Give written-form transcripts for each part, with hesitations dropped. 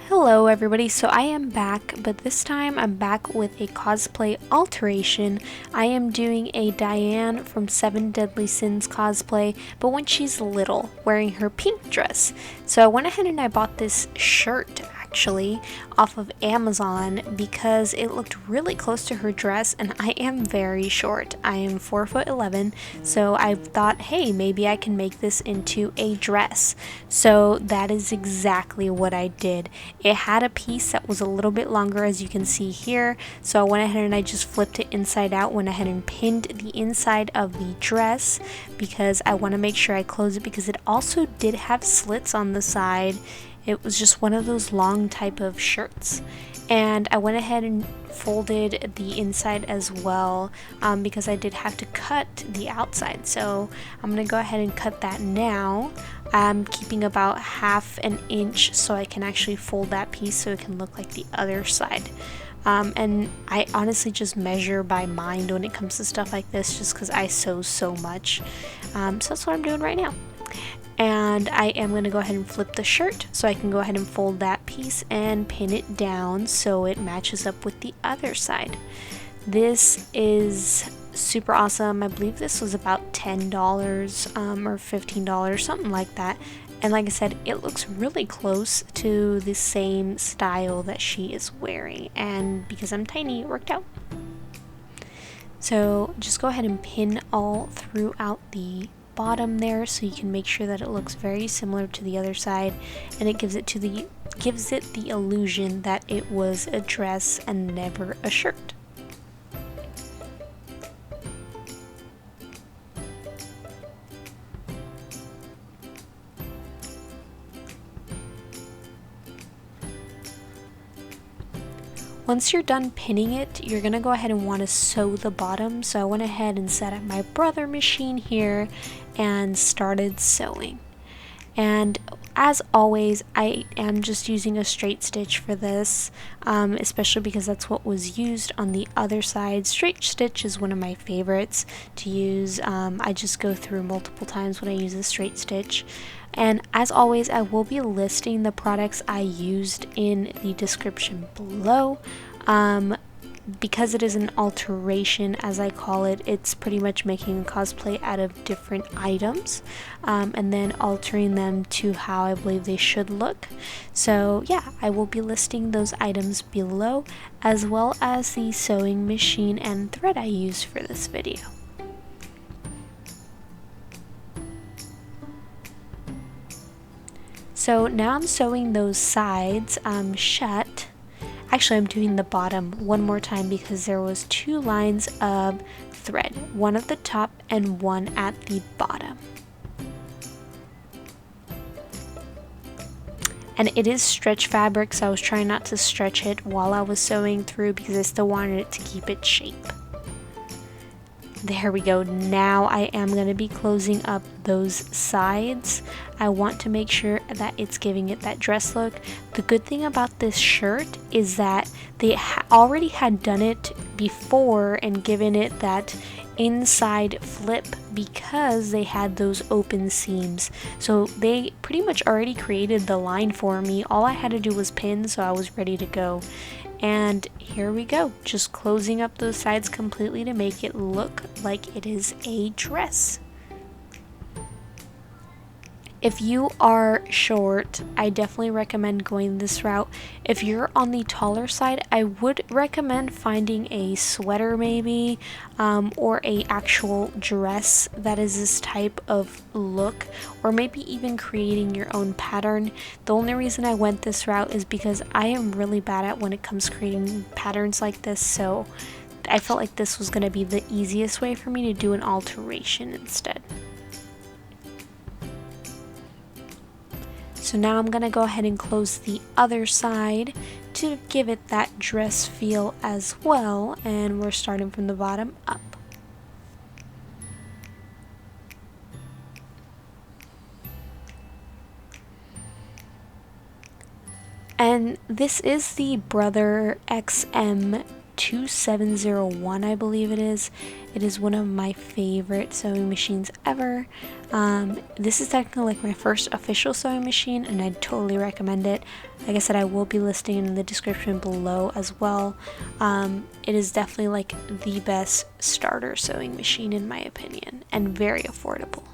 Hello everybody, so I am back, but this time I'm back with a cosplay alteration. I am doing a Diane from Seven Deadly Sins cosplay, but when she's little, wearing her pink dress. So I went ahead and I bought this shirt actually off of Amazon because it looked really close to her dress, and I am very short. I am 4'11", so I thought, hey, maybe I can make this into a dress. So that is exactly what I did. It had a piece that was a little bit longer, as you can see here, so I went ahead and I just flipped it inside out, went ahead and pinned the inside of the dress because I want to make sure I close it, because it also did have slits on the side. It was just one of those long type of shirts, and I went ahead and folded the inside as well because I did have to cut the outside. So I'm gonna go ahead and cut that now. I'm keeping about ½ an inch so I can actually fold that piece so it can look like the other side. And I honestly just measure by mind when it comes to stuff like this, just because I sew so much. So that's what I'm doing right now. And I am going to go ahead and flip the shirt so I can go ahead and fold that piece and pin it down so it matches up with the other side. This is super awesome. I believe this was about $10 or $15, something like that. And like I said, it looks really close to the same style that she is wearing, and because I'm tiny, it worked out. So just go ahead and pin all throughout the bottom there so you can make sure that it looks very similar to the other side, and it gives it the illusion that it was a dress and never a shirt. Once you're done pinning it, you're going to go ahead and want to sew the bottom. So I went ahead and set up my brother machine here and started sewing. And as always, I am just using a straight stitch for this, especially because that's what was used on the other side. Straight stitch is one of my favorites to use. I just go through multiple times when I use a straight stitch. And as always, I will be listing the products I used in the description below. Because it is an alteration, as I call it, it's pretty much making a cosplay out of different items and then altering them to how I believe they should look. So yeah, I will be listing those items below, as well as the sewing machine and thread I used for this video. So now I'm sewing those sides shut. Actually, I'm doing the bottom one more time because there was 2 lines of thread, one at the top and one at the bottom. And it is stretch fabric, so I was trying not to stretch it while I was sewing through because I still wanted it to keep its shape. There we go. Now I am going to be closing up those sides. I want to make sure that it's giving it that dress look. The good thing about this shirt is that they already had done it before and given it that inside flip because they had those open seams. So they pretty much already created the line for me. All I had to do was pin, so I was ready to go. And here we go, just closing up those sides completely to make it look like it is a dress. If you are short, I definitely recommend going this route. If you're on the taller side, I would recommend finding a sweater maybe, or a actual dress that is this type of look, or maybe even creating your own pattern. The only reason I went this route is because I am really bad at when it comes to creating patterns like this, so I felt like this was going to be the easiest way for me to do an alteration instead. So now I'm going to go ahead and close the other side to give it that dress feel as well, and we're starting from the bottom up. And this is the Brother XM 2701, I believe it is. It is one of my favorite sewing machines ever. This is technically like my first official sewing machine, and I totally recommend it. Like I said, I will be listing in the description below as well. It is definitely like the best starter sewing machine in my opinion, and very affordable.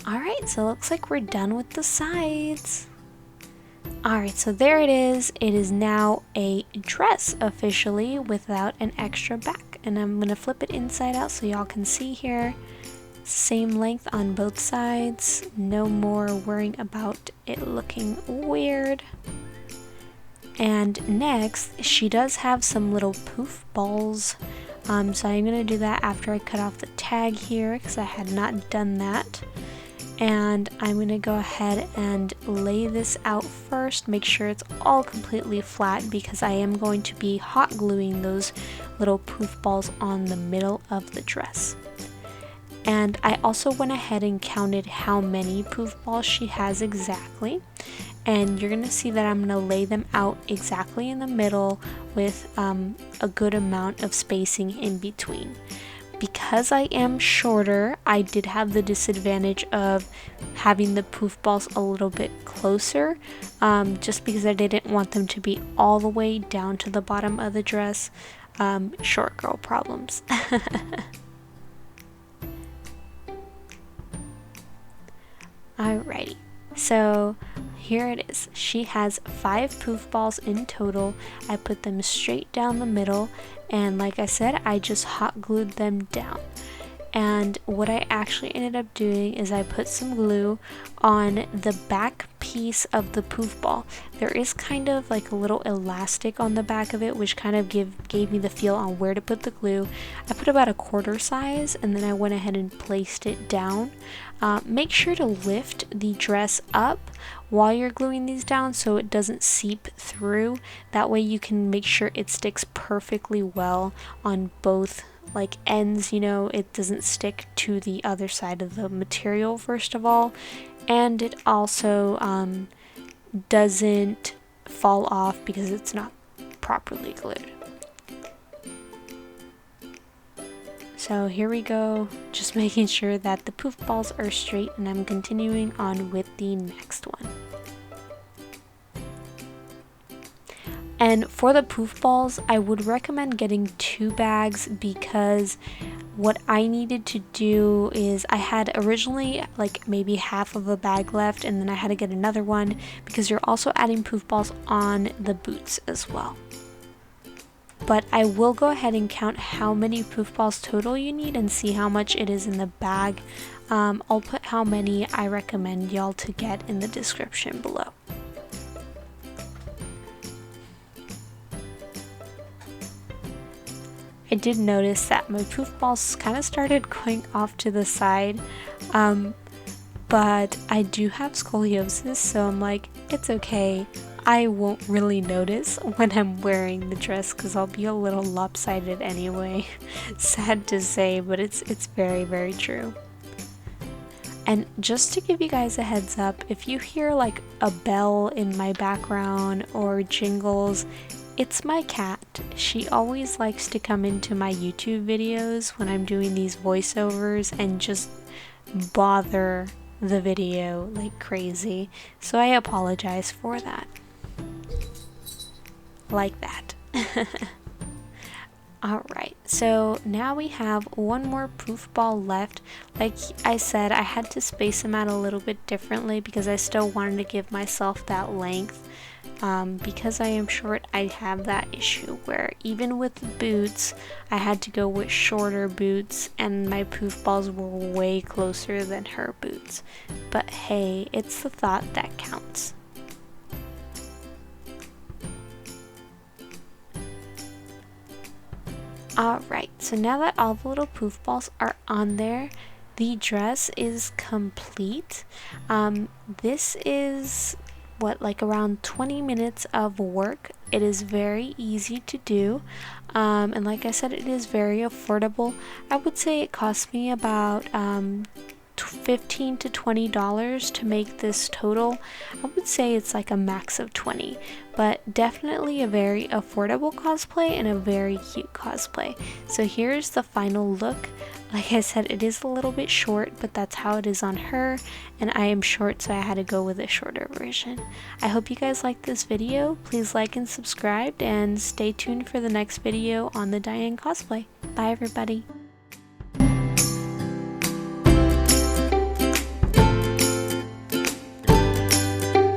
Alright, so it looks like we're done with the sides. Alright, so there it is. It is now a dress officially without an extra back. And I'm going to flip it inside out so y'all can see here. Same length on both sides. No more worrying about it looking weird. And next, she does have some little poof balls. So I'm going to do that after I cut off the tag here because I had not done that. And I'm going to go ahead and lay this out first, make sure it's all completely flat because I am going to be hot gluing those little poof balls on the middle of the dress. And I also went ahead and counted how many poof balls she has exactly, and you're going to see that I'm going to lay them out exactly in the middle with a good amount of spacing in between. Because I am shorter, I did have the disadvantage of having the poof balls a little bit closer, just because I didn't want them to be all the way down to the bottom of the dress. Short girl problems. Alrighty, so here it is. She has 5 poof balls in total. I put them straight down the middle, and like I said, I just hot glued them down. And what I actually ended up doing is I put some glue on the back piece of the poof ball. There is kind of like a little elastic on the back of it, which kind of gave me the feel on where to put the glue. I put about a quarter size, and then I went ahead and placed it down. Make sure to lift the dress up while you're gluing these down so it doesn't seep through. That way you can make sure it sticks perfectly well on both like ends, you know, it doesn't stick to the other side of the material first of all, and it also doesn't fall off because it's not properly glued. So here we go, just making sure that the poof balls are straight, and I'm continuing on with the next one. And for the poof balls, I would recommend getting 2 bags because what I needed to do is I had originally like maybe half of a bag left, and then I had to get another one because you're also adding poof balls on the boots as well. But I will go ahead and count how many poof balls total you need and see how much it is in the bag. I'll put how many I recommend y'all to get in the description below. I did notice that my poof balls kind of started going off to the side, but I do have scoliosis, so I'm like, it's okay. I won't really notice when I'm wearing the dress because I'll be a little lopsided anyway. Sad to say, but it's very, very true. And just to give you guys a heads up, if you hear like a bell in my background or jingles, it's my cat. She always likes to come into my YouTube videos when I'm doing these voiceovers and just bother the video like crazy. So I apologize for that. Like that. Alright, so now we have one more poof ball left. Like I said, I had to space them out a little bit differently because I still wanted to give myself that length. Because I am short, I have that issue where even with the boots, I had to go with shorter boots, and my poof balls were way closer than her boots. But hey, it's the thought that counts. Alright, so now that all the little poof balls are on there, the dress is complete. This is like around 20 minutes of work. It is very easy to do, and like I said, it is very affordable. I would say it cost me about $15 to $20 to make this total. I would say it's like a max of 20, but definitely a very affordable cosplay and a very cute cosplay. So here's the final look. Like I said, it is a little bit short, but that's how it is on her, and I am short, so I had to go with a shorter version. I hope you guys liked this video. Please like and subscribe, and stay tuned for the next video on the Diane cosplay. Bye everybody!